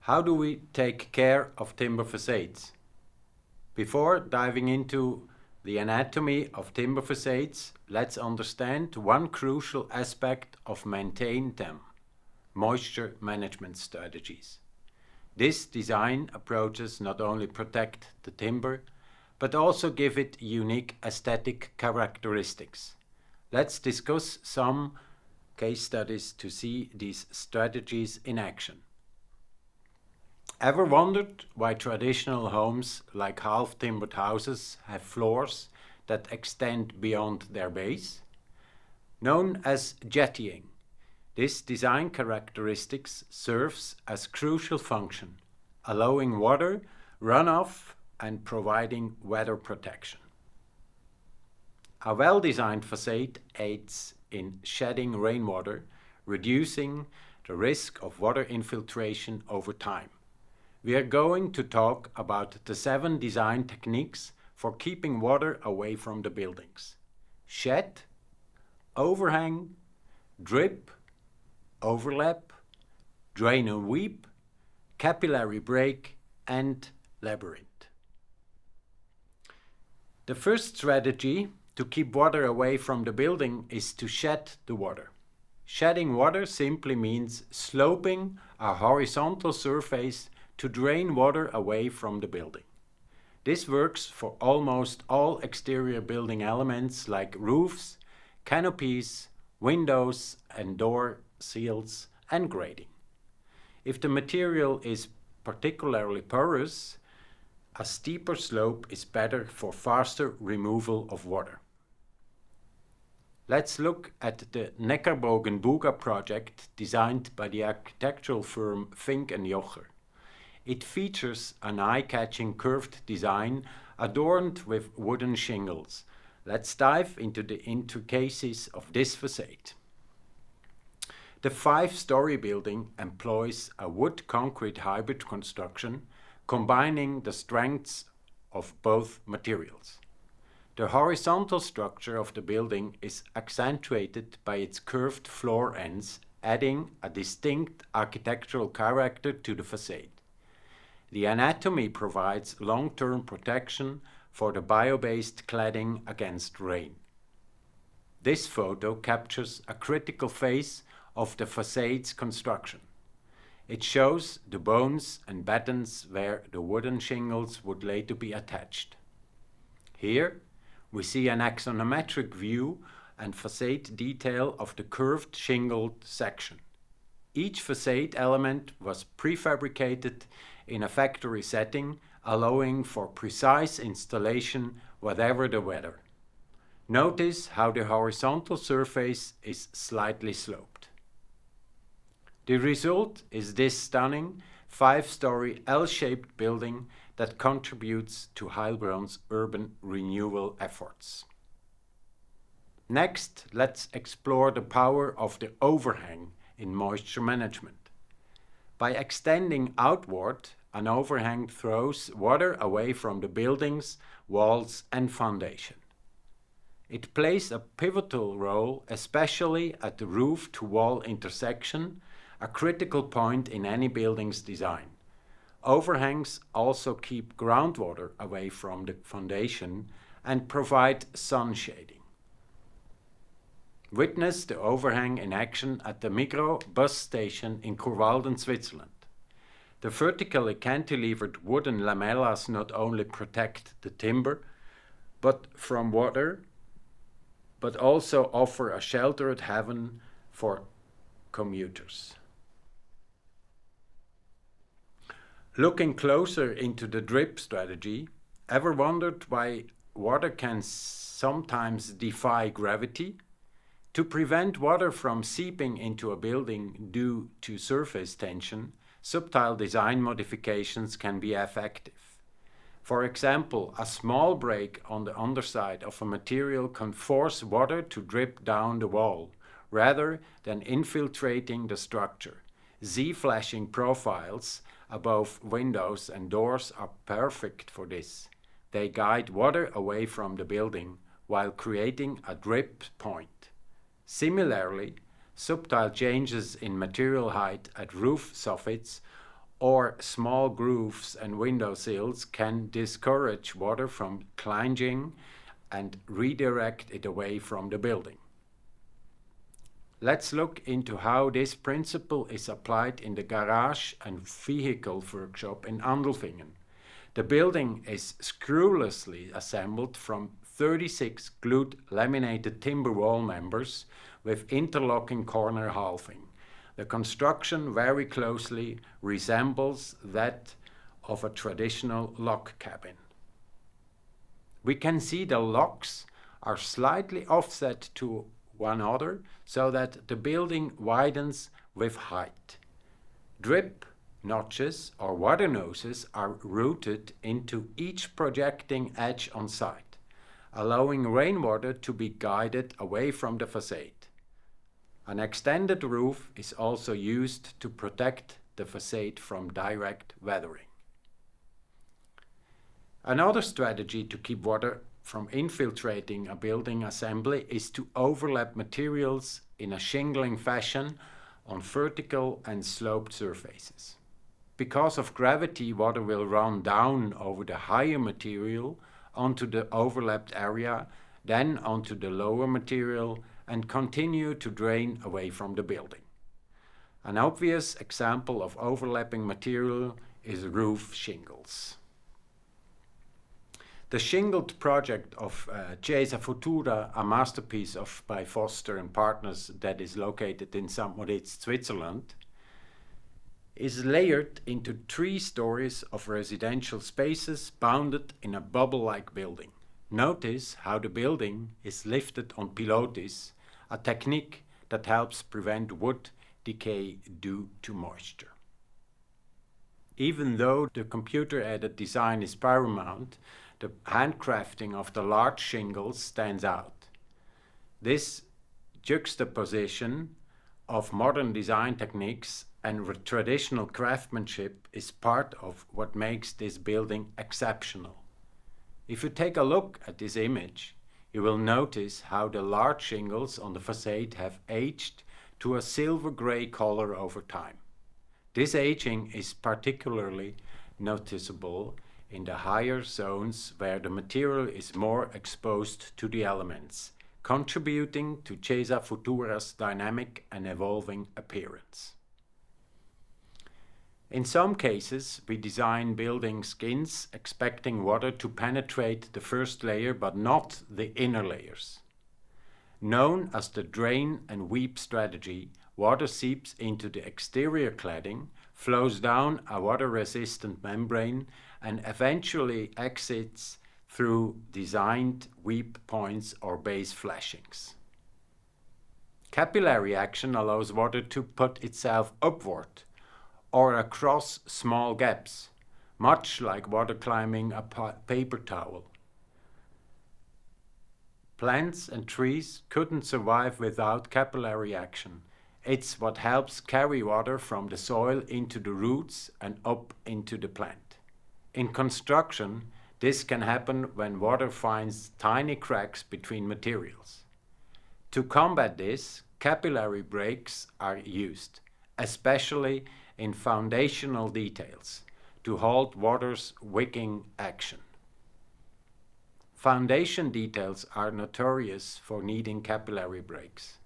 How do we take care of timber facades? Before diving into the anatomy of timber facades, let's understand one crucial aspect of maintaining them: moisture management strategies. These design approaches not only protect the timber, but also give it unique aesthetic characteristics. Let's discuss some case studies to see these strategies in action. Ever wondered why traditional homes like half-timbered houses have floors that extend beyond their base? Known as jettying, this design characteristics serves as crucial function, allowing water runoff and providing weather protection. A well-designed facade aids in shedding rainwater, reducing the risk of water infiltration over time. We are going to talk about the 7 design techniques for keeping water away from the buildings: shed, overhang, drip, overlap, drain and weep, capillary break, and labyrinth. The first strategy to keep water away from the building is to shed the water. Shedding water simply means sloping a horizontal surface to drain water away from the building. This works for almost all exterior building elements like roofs, canopies, windows and door seals, and grading. If the material is particularly porous, a steeper slope is better for faster removal of water. Let's look at the Neckarbogen Buga project designed by the architectural firm Fink and Jocher. It features an eye-catching curved design adorned with wooden shingles. Let's dive into the intricacies of this facade. The 5-story building employs a wood-concrete hybrid construction, combining the strengths of both materials. The horizontal structure of the building is accentuated by its curved floor ends, adding a distinct architectural character to the facade. The anatomy provides long-term protection for the bio-based cladding against rain. This photo captures a critical phase of the facade's construction. It shows the bones and battens where the wooden shingles would later be attached. Here, we see an axonometric view and facade detail of the curved shingled section. Each facade element was prefabricated in a factory setting, allowing for precise installation whatever the weather. Notice how the horizontal surface is slightly sloped. The result is this stunning 5-story L-shaped building that contributes to Heilbronn's urban renewal efforts. Next, let's explore the power of the overhang in moisture management. By extending outward, an overhang throws water away from the building's walls and foundation. It plays a pivotal role, especially at the roof-to-wall intersection, a critical point in any building's design. Overhangs also keep groundwater away from the foundation and provide sun shading. Witness the overhang in action at the Migros bus station in Churwalden, Switzerland. The vertically cantilevered wooden lamellas not only protect the timber from water, but also offer a sheltered haven for commuters. Looking closer into the drip strategy, ever wondered why water can sometimes defy gravity? To prevent water from seeping into a building due to surface tension, subtle design modifications can be effective. For example, a small break on the underside of a material can force water to drip down the wall, rather than infiltrating the structure. Z-flashing profiles above windows and doors are perfect for this. They guide water away from the building while creating a drip point. Similarly, subtle changes in material height at roof soffits or small grooves and window sills can discourage water from clinging and redirect it away from the building. Let's look into how this principle is applied in the garage and vehicle workshop in Andelfingen. The building is screwlessly assembled from 36 glued laminated timber wall members with interlocking corner halving. The construction very closely resembles that of a traditional log cabin. We can see the locks are slightly offset to one another so that the building widens with height. Drip notches or water noses are routed into each projecting edge on site, allowing rainwater to be guided away from the facade. An extended roof is also used to protect the facade from direct weathering. Another strategy to keep water from infiltrating a building assembly is to overlap materials in a shingling fashion on vertical and sloped surfaces. Because of gravity, water will run down over the higher material onto the overlapped area, then onto the lower material, and continue to drain away from the building. An obvious example of overlapping material is roof shingles. The shingled project of Chiesa Futura, a masterpiece by Foster and Partners that is located in St. Moritz, Switzerland, is layered into 3 stories of residential spaces bounded in a bubble-like building. Notice how the building is lifted on pilotis, a technique that helps prevent wood decay due to moisture. Even though the computer-aided design is paramount, the handcrafting of the large shingles stands out. This juxtaposition of modern design techniques and traditional craftsmanship is part of what makes this building exceptional. If you take a look at this image, you will notice how the large shingles on the facade have aged to a silver-gray color over time. This aging is particularly noticeable in the higher zones where the material is more exposed to the elements, contributing to Chiesa Futura's dynamic and evolving appearance. In some cases, we design building skins expecting water to penetrate the first layer but not the inner layers. Known as the drain and weep strategy, water seeps into the exterior cladding, flows down a water-resistant membrane, and eventually exits through designed weep points or base flashings. Capillary action allows water to put itself upward or across small gaps, much like water climbing a paper towel. Plants and trees couldn't survive without capillary action. It's what helps carry water from the soil into the roots and up into the plant. In construction, this can happen when water finds tiny cracks between materials. To combat this, capillary breaks are used, especially in foundational details, to halt water's wicking action. Foundation details are notorious for needing capillary breaks.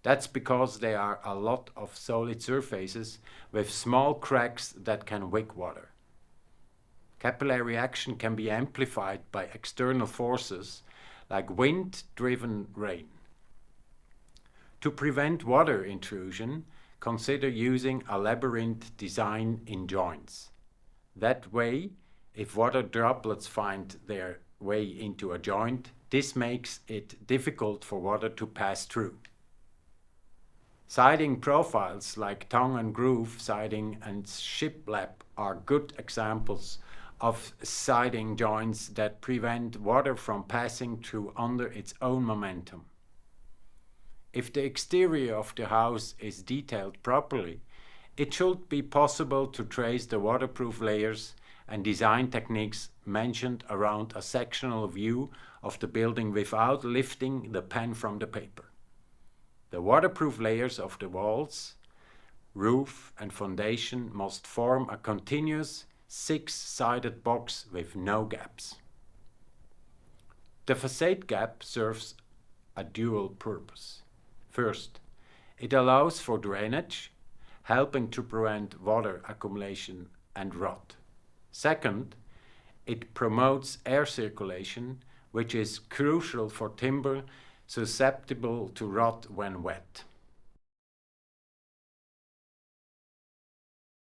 That's because there are a lot of solid surfaces with small cracks that can wick water. Capillary action can be amplified by external forces like wind-driven rain. To prevent water intrusion, consider using a labyrinth design in joints. That way, if water droplets find their way into a joint, this makes it difficult for water to pass through. Siding profiles like tongue and groove siding and shiplap are good examples of siding joints that prevent water from passing through under its own momentum. If the exterior of the house is detailed properly, it should be possible to trace the waterproof layers and design techniques mentioned around a sectional view of the building without lifting the pen from the paper. The waterproof layers of the walls roof and foundation must form a continuous 6-sided box with no gaps. The facade gap serves a dual purpose. First, it allows for drainage, helping to prevent water accumulation and rot. Second, it promotes air circulation, which is crucial for timber susceptible to rot when wet.